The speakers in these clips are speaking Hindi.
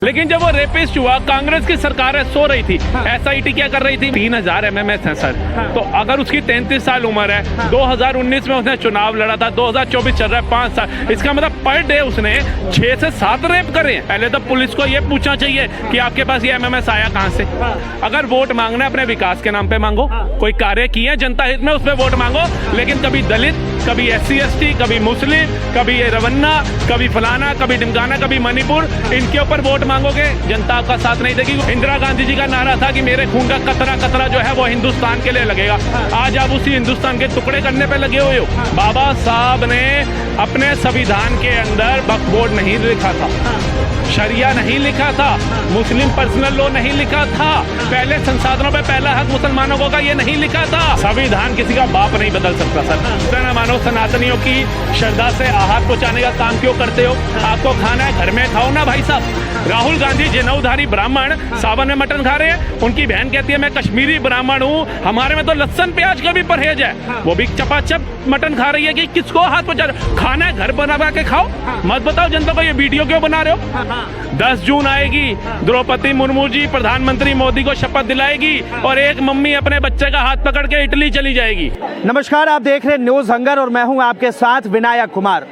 लेकिन जब वो रेपिस्ट हुआ, कांग्रेस की सरकार सो रही थी। एसआईटी क्या कर रही थी? 3000 एमएमएस है सर। तो अगर उसकी 33 साल उम्र है, 2019 में उसने चुनाव लड़ा था, 2024 चल रहा है, 5 साल, इसका मतलब पर डे उसने 6 से 7 रेप करे। पहले तो पुलिस को ये पूछना चाहिए कि आपके पास ये एमएमएस आया कहाँ से। अगर वोट मांगना है अपने विकास के नाम पे मांगो, कोई कार्य किए जनता हित में उस पर वोट मांगो, लेकिन कभी दलित, कभी SC ST, कभी मुस्लिम, कभी ये रवन्ना, कभी फलाना, कभी ढिमकाना, कभी मणिपुर, इनके ऊपर वोट मांगोगे, जनता आपका साथ नहीं देगी। इंदिरा गांधी जी का नारा था कि मेरे खून का कतरा कतरा जो है वो हिंदुस्तान के लिए लगेगा। आज आप उसी हिंदुस्तान के टुकड़े करने पे लगे हुए हो। बाबा साहब ने अपने संविधान के अंदर वक्फ बोर्ड नहीं लिखा था, शरिया नहीं लिखा था, मुस्लिम पर्सनल लॉ नहीं लिखा था, पहले संसाधनों पे पहला हक मुसलमानों को का ये नहीं लिखा था। संविधान किसी का बाप नहीं बदल सकता सर। ना मानो सनातनियों की श्रद्धा से आहत पहुंचाने का काम क्यों करते हो? आपको खाना है घर में खाओ ना भाई साहब। राहुल गांधी जनेऊधारी ब्राह्मण सावन में मटन खा रहे हैं, उनकी बहन कहती है मैं कश्मीरी ब्राह्मण हूँ, हमारे में तो लहसुन प्याज का भी परहेज है, वो भी चपाचप मटन खा रही है कि किसको हाथ पहुंचा रहे हो? खाना है घर बना के खाओ, मत बताओ जनता को ये वीडियो क्यों बना रहे हो। 10 जून आएगी, द्रौपदी मुर्मू जी प्रधानमंत्री मोदी को शपथ दिलाएगी और एक मम्मी अपने बच्चे का हाथ पकड़ के इटली चली जाएगी। नमस्कार, आप देख रहे हैं न्यूज हंगर और मैं हूं आपके साथ विनायक कुमार।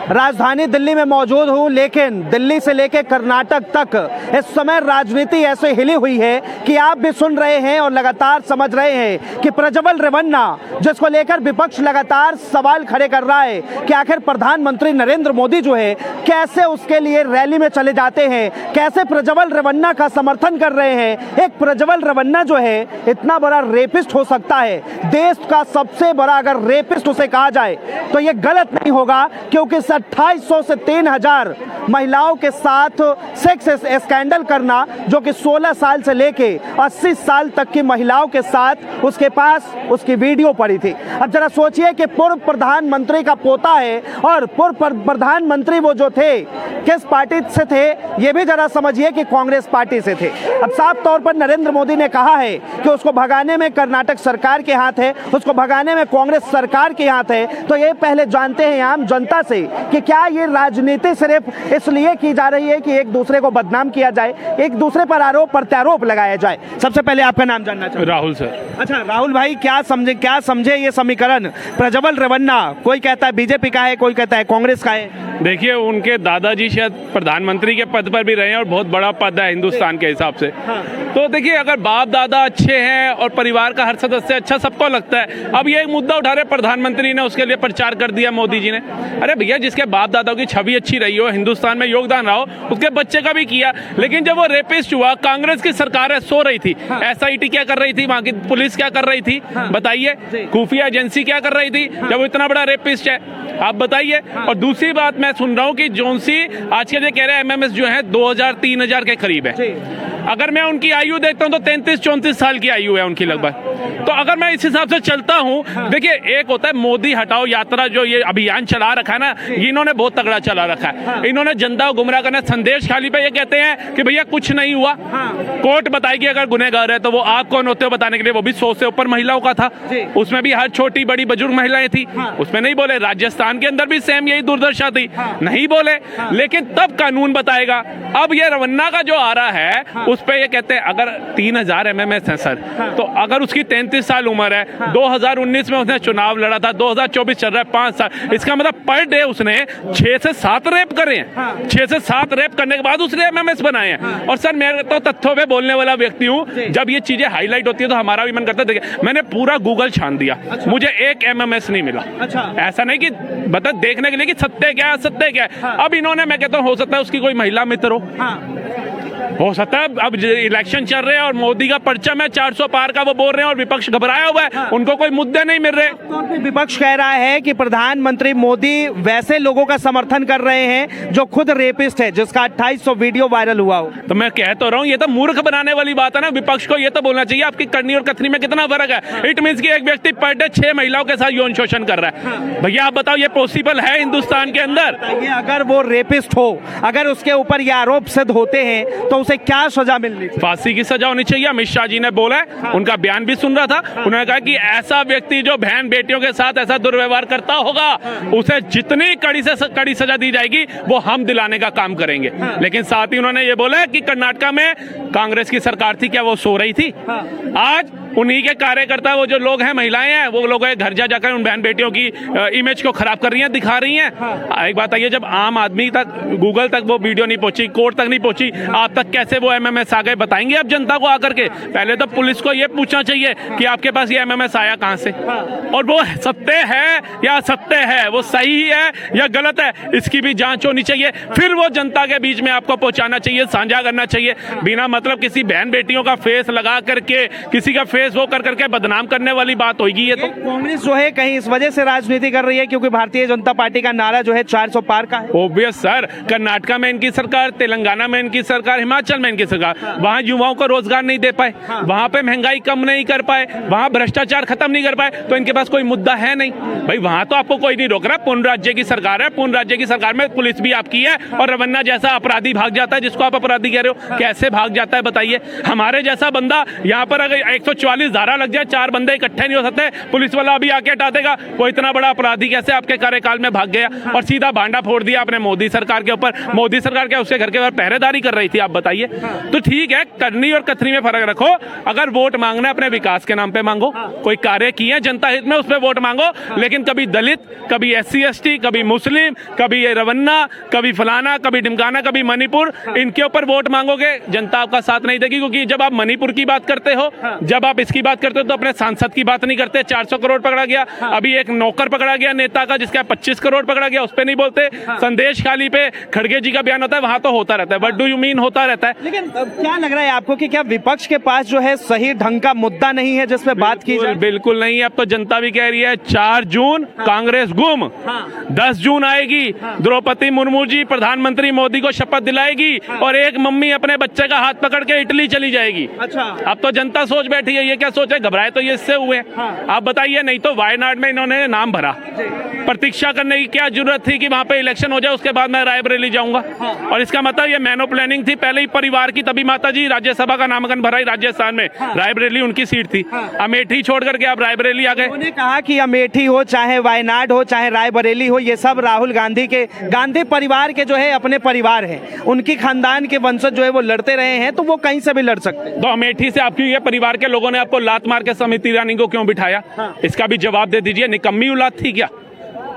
राजधानी दिल्ली में मौजूद हूं, लेकिन दिल्ली से लेकर कर्नाटक तक इस समय राजनीति ऐसे हिली हुई है कि आप भी सुन रहे हैं और लगातार समझ रहे हैं कि प्रज्वल रेवन्ना, जिसको लेकर विपक्ष लगातार सवाल खड़े कर रहा है कि आखिर प्रधानमंत्री नरेंद्र मोदी जो है कैसे उसके लिए रैली में चले जाते हैं, कैसे प्रज्वल रेवन्ना का समर्थन कर रहे हैं। एक प्रज्वल रेवन्ना जो है इतना बड़ा रेपिस्ट हो सकता है, देश का सबसे बड़ा अगर रेपिस्ट उसे कहा जाए तो ये गलत नहीं होगा, क्योंकि 2800 से 3000 महिलाओं के साथ सेक्स स्कैंडल करना, जो कि 16 साल से लेके 80 साल तक की महिलाओं के साथ उसके पास उसकी वीडियो पड़ी थी। अब जरा सोचिए कि पूर्व प्रधानमंत्री का पोता है और पूर्व प्रधानमंत्री वो जो थे किस पार्टी से थे, ये भी जरा समझिए कि कांग्रेस पार्टी से थे। अब साफ तौर पर नरेंद्र मोदी ने कहा है कि उसको भगाने में कर्नाटक सरकार के हाथ है, उसको भगाने में कांग्रेस सरकार के हाथ है। तो ये पहले जानते हैं आम जनता से कि क्या ये राजनीति सिर्फ इसलिए की जा रही है कि एक दूसरे को बदनाम किया जाए, एक दूसरे पर आरोप प्रत्यारोप लगाया जाए। सबसे पहले आपका नाम जानना चाहूँ। राहुल सर। अच्छा राहुल भाई, क्या समझे ये समीकरण? प्रज्वल रेवन्ना, कोई कहता है बीजेपी का है, कोई कहता है कांग्रेस का है। देखिए, उनके दादाजी शायद प्रधानमंत्री के पद पर भी रहे हैं और बहुत बड़ा पद है हिंदुस्तान के हिसाब से। तो देखिए, अगर बाप दादा अच्छे हैं और परिवार का हर सदस्य अच्छा सबको लगता है। अब ये एक मुद्दा उठा रहे प्रधानमंत्री ने, उसके लिए प्रचार कर दिया मोदी जी ने। अरे भैया, जिसके बाप दादाओं की छवि अच्छी रही हो, हिंदुस्तान में योगदान रहा हो, उसके बच्चे का भी किया। लेकिन जब वो रेपिस्ट हुआ, कांग्रेस की सरकार सो रही थी। SIT क्या कर रही थी, वहां की पुलिस क्या कर रही थी, बताइए। खुफिया एजेंसी क्या कर रही थी जब इतना बड़ा रेपिस्ट है, आप बताइए। और दूसरी बात मैं सुन रहा हूँ कि जोनसी आजकल ये कह रहे हैं MMS जो है 2000-3000 के करीब है। अगर मैं उनकी आयु देखता हूं तो 33-34 साल की आयु है उनकी लगभग। तो अगर मैं इस हिसाब से चलता हूं, देखिए, एक होता है मोदी हटाओ यात्रा, जो ये अभियान चला रखा है ना, इन्होंने बहुत तगड़ा चला रखा है। इन्होंने जनता को गुमराह करना, संदेश खाली पे ये कहते हैं कि भैया कुछ नहीं हुआ, कोर्ट बताएगी अगर गुनहगार है तो वो आप कौन होते हो बताने के लिए। वो भी 100 से ऊपर महिलाओं का था, उसमें भी हर छोटी बड़ी बुजुर्ग महिलाएं थी, उसमें नहीं बोले। राजस्थान के अंदर भी सेम यही दुर्दशा थी, नहीं बोले। लेकिन तब कानून बताएगा। अब ये रवन्ना का जो आ रहा है उस पे ये कहते हैं अगर 3000 MMS है सर, तो अगर उसकी 33 साल उम्र है, 2019 में उसने चुनाव लड़ा था, 2024 चल रहा है, 5 साल, इसका मतलब पर डे उसने 6 से 7 रेप करे हैं। 6 से 7 रेप करने के बाद उसने MMS बनाए हैं। और सर, मैं तो तथ्यों पे बोलने वाला व्यक्ति हूँ। जब ये चीजें हाईलाइट होती है तो हमारा भी मन करता है। देखिए, मैंने पूरा गूगल छान दिया, मुझे एक MMS नहीं मिला। ऐसा नहीं कि बता देखने के लिए कि सत्य क्या है। अब इन्होंने, मैं कहता हूँ, हो सकता है उसकी कोई महिला मित्र हो सकता है। अब इलेक्शन चल रहे हैं और मोदी का परचम है 400 पार का, वो बोल रहे हैं और विपक्ष घबराया हुआ है, उनको कोई मुद्दे नहीं मिल रहे। विपक्ष कह रहा है कि प्रधानमंत्री मोदी वैसे लोगों का समर्थन कर रहे हैं जो खुद रेपिस्ट है, जिसका 2800 वीडियो वायरल हुआ हो। तो मैं कह तो रहा हूँ, ये तो मूर्ख बनाने वाली बात है ना। विपक्ष को ये तो बोलना चाहिए आपकी करनी और कथनी में कितना फर्क है। इट मींस कि एक व्यक्ति पर डे 6 महिलाओं के साथ यौन शोषण कर रहा है। भैया आप बताओ, ये पॉसिबल है हिंदुस्तान के अंदर? अगर वो रेपिस्ट हो, अगर उसके ऊपर ये आरोप सिद्ध होते हैं तो उसे क्या सजा मिलनी चाहिए? फांसी की सजा होनी चाहिए। अमित शाह जी ने बोला है, उनका बयान भी सुन रहा था, उन्होंने कहा कि ऐसा व्यक्ति जो बहन बेटियों के साथ ऐसा दुर्व्यवहार करता होगा उसे जितनी कड़ी से कड़ी सजा दी जाएगी वो हम दिलाने का काम करेंगे। लेकिन साथ ही उन्होंने ये बोला कि कर्नाटका में कांग्रेस की सरकार थी, क्या वो सो रही थी? आज उन्हीं के कार्यकर्ता, वो जो लोग हैं, महिलाएं हैं, वो लोग घर जा जाकर उन बहन बेटियों की इमेज को खराब कर रही हैं, दिखा रही हैं। एक बात आइए, जब आम आदमी तक, गूगल तक वो वीडियो नहीं पहुंची, कोर्ट तक नहीं पहुंची, आप तक कैसे वो एमएमएस आ गए? बताएंगे आप जनता को आकर के? पहले तो पुलिस को ये पूछना चाहिए कि आपके पास ये एमएमएस आया कहां से, और वो सत्य है या असत्य है, वो सही है या गलत है, इसकी भी जांच होनी चाहिए। फिर वो जनता के बीच में आपको पहुंचाना चाहिए, साझा करना चाहिए। बिना मतलब किसी बहन बेटियों का फेस लगा करके, किसी का फेस वो कर करके बदनाम करने वाली बात होगी। ये तो कांग्रेस जो है कहीं इस वजह से राजनीति कर रही है क्योंकि भारतीय जनता पार्टी का नारा जो है 400 पार का है। ओबियस सर, कर्नाटका में इनकी सरकार, तेलंगाना में इनकी सरकार, हिमाचल में इनकी सरकार, वहां युवाओं को रोजगार नहीं दे पाए, वहां पे महंगाई कम नहीं कर पाए, वहां भ्रष्टाचार खत्म नहीं कर पाए, तो इनके पास कोई मुद्दा है नहीं भाई। वहां तो आपको कोई नहीं रोक रहा। पूर्ण राज्य की सरकार है, पूर्ण राज्य की सरकार में पुलिस भी आपकी है, और रवन्ना जैसा अपराधी भाग जाता है, जिसको आप अपराधी कह रहे हो, कैसे भाग जाता है बताइए? हमारे जैसा बंदा यहाँ पर अगर 144 धारा लग जाए, 4 बंदे इकट्ठे नहीं हो सकते, पुलिस वाला अभी आके हटा देगा, वो इतना बड़ा अपराधी कैसे आपके कार्यकाल में भाग गया? और सीधा भांडा फोड़ दिया आपने मोदी सरकार के ऊपर। मोदी सरकार क्या उसके घर के बाहर पहरेदारी कर रही थी, आप बताइए? तो ठीक है, करनी और कथनी में फर्क रखो। अगर वोट मांगना है, अपने विकास के नाम पे मांगो, कोई कार्य किए हैं जनता हित में, उस पर वोट मांगो। लेकिन कभी दलित, कभी SC ST, कभी मुस्लिम, कभी रवन्ना, कभी फलाना, कभी ढिमकाना, कभी मणिपुर, इनके ऊपर वोट मांगोगे, जनता आपका साथ नहीं देगी। क्योंकि जब आप मणिपुर की बात करते हो, जब आप इसकी बात करते हो, तो अपने सांसद की बात नहीं करते। 400 करोड़ पकड़ा गया, अभी एक नौकर पकड़ा गया नेता का जिसका 25 करोड़ पकड़ा गया, उस पर नहीं बोलते। संदेश खाली पे खड़गे जी का बयान होता है, वहां तो होता रहता है। व्हाट डू यू मीन होता रहता है। लेकिन क्या लग रहा है आपको कि क्या विपक्ष के पास जो है सही ढंग का मुद्दा नहीं है जिसपे बात की जाए? बिल्कुल नहीं है। अब तो जनता भी कह रही है 4 जून कांग्रेस गुम, 10 जून आएगी, द्रौपदी मुर्मू जी प्रधानमंत्री मोदी को शपथ दिलाएगी, और एक मम्मी अपने बच्चे का हाथ पकड़ के इटली चली जाएगी। अच्छा, अब तो जनता सोच बैठी है। ये क्या सोच है? घबराए तो ये इससे हुए। आप बताइए, नहीं तो वायनाड में इन्होंने नाम भरा, प्रतीक्षा करने की क्या जरूरत थी कि वहां पे इलेक्शन हो जाए, उसके बाद मैं रायबरेली जाऊंगा? और इसका मतलब ये मैनो प्लानिंग थी पहले ही परिवार की, तभी माता जी राज्यसभा का नामांकन भरा ही राजस्थान में। रायबरेली उनकी सीट थी, अमेठी छोड़ करके आप रायबरेली आ गए। उन्होंने कहा कि अमेठी हो, चाहे वायनाड हो, चाहे रायबरेली हो, ये सब राहुल गांधी के, गांधी परिवार के जो है अपने परिवार हैं, उनकी खानदान के वंशज जो है वो लड़ते रहे हैं, तो वो कहीं से भी लड़ सकते हैं। तो अमेठी से आपकी ये परिवार के लोगों ने आपको लात मार के स्मृति ईरानी को क्यों बिठाया? इसका भी जवाब दे दीजिए। निकम्मी औलाद थी क्या?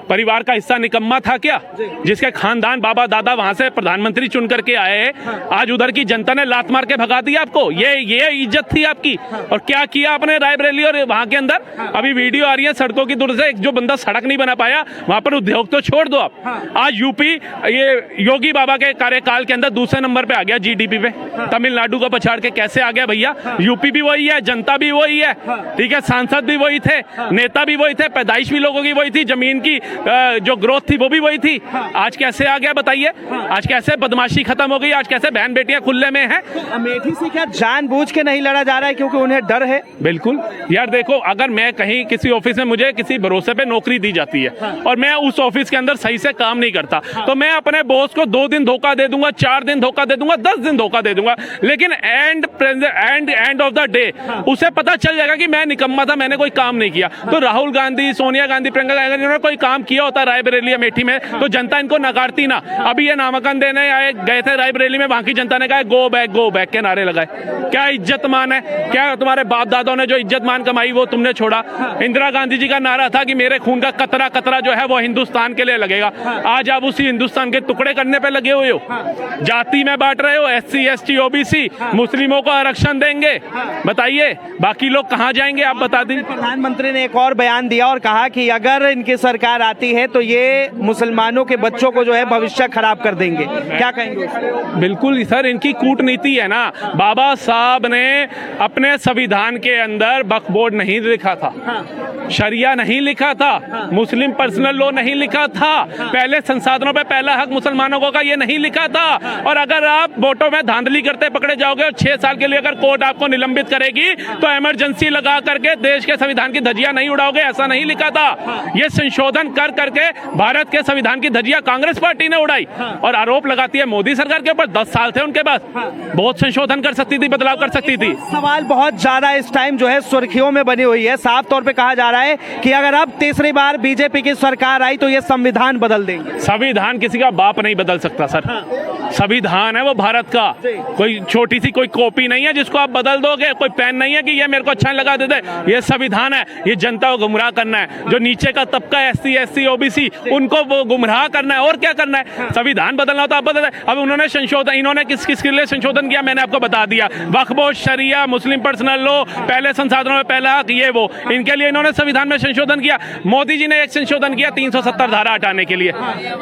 परिवार का हिस्सा निकम्मा था क्या? जिसके खानदान बाबा दादा वहां से प्रधानमंत्री चुन करके आए, आज उधर की जनता ने लात मार के भगा दी आपको। ये इज्जत थी आपकी। और क्या किया आपने रायबरेली और वहां के अंदर? अभी वीडियो आ रही है सड़कों की दूर से, एक जो बंदा सड़क नहीं बना पाया वहां पर उद्योग तो छोड़ दो आप। आज यूपी ये योगी बाबा के कार्यकाल के अंदर दूसरे नंबर पे आ गया GDP पे, तमिलनाडु को पछाड़ के। कैसे आ गया भैया? यूपी भी वही है, जनता भी वही है, ठीक है, सांसद भी वही थे, नेता भी वही थे, पैदाइश भी लोगों की वही थी, जमीन की जो ग्रोथ थी वो भी वही थी। आज कैसे आ गया बताइए? आज कैसे बदमाशी खत्म हो गई? आज कैसे बहन बेटियां खुले में हैं? अमेठी से क्या जानबूझ के नहीं लड़ा जा रहा है क्योंकि उन्हें डर है? बिल्कुल यार, देखो, अगर मैं कहीं किसी ऑफिस में मुझे किसी भरोसे पे नौकरी दी जाती है और मैं उस ऑफिस के अंदर सही से काम नहीं करता, तो मैं अपने बॉस को 2 दिन धोखा दे दूंगा, 4 दिन धोखा दे दूंगा, 10 दिन धोखा दे दूंगा, लेकिन एंड ऑफ द डे उसे पता चल जाएगा कि मैं निकम्मा था, मैंने कोई काम नहीं किया। तो राहुल गांधी, सोनिया गांधी, प्रियंका गांधी, इन्होंने कोई काम किया होता रायबरेली अमेठी में तो जनता इनको नकारती ना। अभी ये नामांकन देने आए गए थे रायबरेली में, वहां की जनता ने कहा गो बैक के नारे लगाए। क्या इज्जत मान है? क्या तुम्हारे बाप दादाओं ने जो इज्जत मान कमाई वो तुमने छोड़ा? इंदिरा गांधी जी का नारा था कि मेरे खून का कतरा कतरा जो है वो हिंदुस्तान के लिए लगेगा। आज आप उसी हिंदुस्तान के टुकड़े करने पे लगे हुए हो। जाति में बांट रहे हो, SC ST OBC, मुस्लिमों को आरक्षण देंगे। बताइए बाकी लोग कहां जाएंगे? आप बता दें। प्रधानमंत्री ने एक और बयान दिया और कहा कि अगर इनकी सरकार आती है तो ये मुसलमानों के बच्चों को जो है भविष्य खराब कर देंगे। क्या कहेंगे? बिल्कुल सर, इनकी कूटनीति है ना। बाबा साहब ने अपने संविधान के अंदर वक्फ बोर्ड नहीं लिखा था, शरिया नहीं लिखा था, मुस्लिम पर्सनल लॉ नहीं लिखा था, पहले संसाधनों पे पहला हक मुसलमानों को का ये नहीं लिखा था। और अगर आप वोटों में धांधली करते पकड़े जाओगे और 6 साल के लिए अगर कोर्ट आपको निलंबित करेगी तो इमरजेंसी लगा करके देश के संविधान की धज्जियां नहीं उड़ाओगे, ऐसा नहीं लिखा था। ये संशोधन कर करके भारत के संविधान की धज्जियां कांग्रेस पार्टी ने उड़ाई और आरोप लगाती है मोदी सरकार के ऊपर। 10 साल थे उनके पास, बहुत संशोधन कर सकती थी, बदलाव कर सकती थी। सवाल बहुत ज्यादा इस टाइम जो है सुर्खियों में बनी हुई है। साफ तौर पे कहा जा रहा है कि अगर अब तीसरी बार बीजेपी की सरकार आई तो ये संविधान बदल देंगे। संविधान किसी का बाप नहीं बदल सकता सर। संविधान है वो भारत का, कोई छोटी सी कोई कॉपी नहीं है जिसको आप बदल दोगे। कोई पेन नहीं है कि ये मेरे को अच्छा लगा देते। ये संविधान है, ये जनता को गुमराह करना है। जो नीचे का तबका SC SC OBC उनको वो गुमराह करना है और क्या करना है। संविधान बदलना तो आप बदल। अब उन्होंने संशोधन, इन्होंने किस किस के लिए संशोधन किया मैंने आपको बता दिया। वक्फ बोर्ड, शरिया, मुस्लिम पर्सनल लॉ, पहले संसाधनों में पहला हक, ये वो, इनके लिए इन्होंने संविधान में संशोधन किया। मोदी जी ने एक संशोधन किया 370 धारा हटाने के लिए।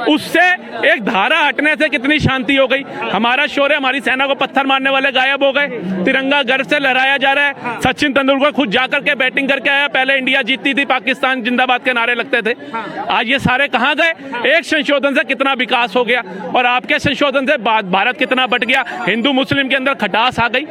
उससे एक धारा हटने से कितनी शांति हो गई। हमारा शौर्य, हमारी सेना को पत्थर मारने वाले गायब हो गए। तिरंगा गर्व से लहराया जा रहा है। सचिन तेंदुलकर खुद जाकर के बैटिंग करके आया। पहले इंडिया जीतती थी, पाकिस्तान जिंदाबाद के नारे लगते थे। आज ये सारे कहां गए। एक संशोधन से कितना विकास हो गया और आपके संशोधन से भारत कितना बट गया। हिंदू मुस्लिम के अंदर खटास आ गई।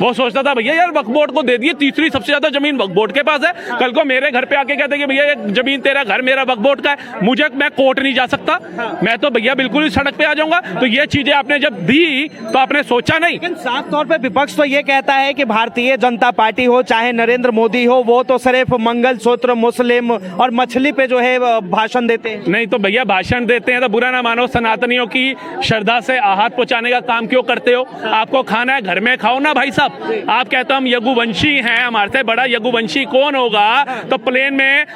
वो सोचता था भैया यार वक्फ बोर्ड को दे दिए, तीसरी सबसे ज्यादा जमीन वक्फ बोर्ड के पास है। कल को मेरे घर पे आके कहते कि भैया ये जमीन तेरा घर मेरा वक्फ बोर्ड का है, मुझे, मैं कोर्ट नहीं जा सकता, मैं तो भैया बिल्कुल ही सड़क पे आ जाऊंगा। तो ये चीजें आपने जब दी तो आपने सोचा नहीं। लेकिन साफ तौर पे विपक्ष तो ये कहता है कि भारतीय जनता पार्टी हो चाहे नरेंद्र मोदी हो, वो तो सिर्फ मंगलसूत्र, मुस्लिम और मछली पे जो है भाषण देते हैं। नहीं तो भैया भाषण देते हैं तो बुरा ना मानो। सनातनियों की श्रद्धा से आहत पहुंचाने का काम क्यों करते हो। आपको खाना है घर में खाओ ना भाई साहब। आप कहते हम यगुवंशी हैं, हमारे से बड़ा यगुवंशी कौन होगा। तो प्लेन में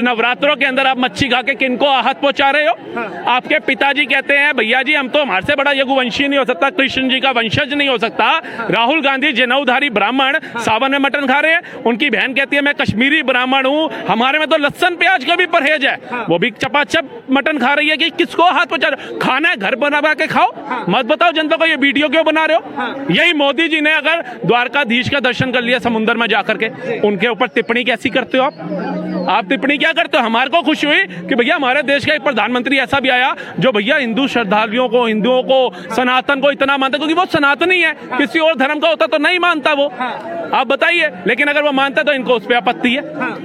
नवरात्रों के अंदर आप मच्छी खा के किनको आहत पहुंचा रहे हो। आपके पिताजी कहते हैं भैया जी हम तो, हमारे से बड़ा यगुवंशी नहीं हो सकता, कृष्ण जी का वंशज नहीं हो सकता। राहुल गांधी जनेऊधारी ब्राह्मण सावन में मटन खा रहे हैं। उनकी बहन कहती है मैं कश्मीरी ब्राह्मण हूं, हमारे में तो लहसुन प्याज का भी परहेज है, वो भी चपाचप मटन खा रही है। कि किसको हाथ पहुंचा रहे हो। खाना है घर बना के खाओ, मत बताओ जनता को ये वीडियो क्यों बना रहे हो। यही मोदी जी ने अगर द्वारकाधीश का दर्शन कर लिया समुद्र में जाकर के, उनके ऊपर टिप्पणी कैसी करते हो आप टिप्पणी क्या करते हो। हमारे को खुशी हुई कि भैया हमारे देश का एक प्रधानमंत्री ऐसा भी आया जो भैया हिंदू श्रद्धालुओं को, हिंदुओं को, सनातन को इतना मानता, क्योंकि वो सनातनी है। किसी और धर्म का होता तो नहीं मानता वो, आप बताइए। लेकिन अगर वो मानता तो इनको उस पर आपत्ति है।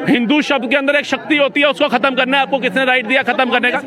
हिंदू शब्द के अंदर एक शक्ति होती है, उसको खत्म करना है। आपको किसने राइट दिया खत्म करने का।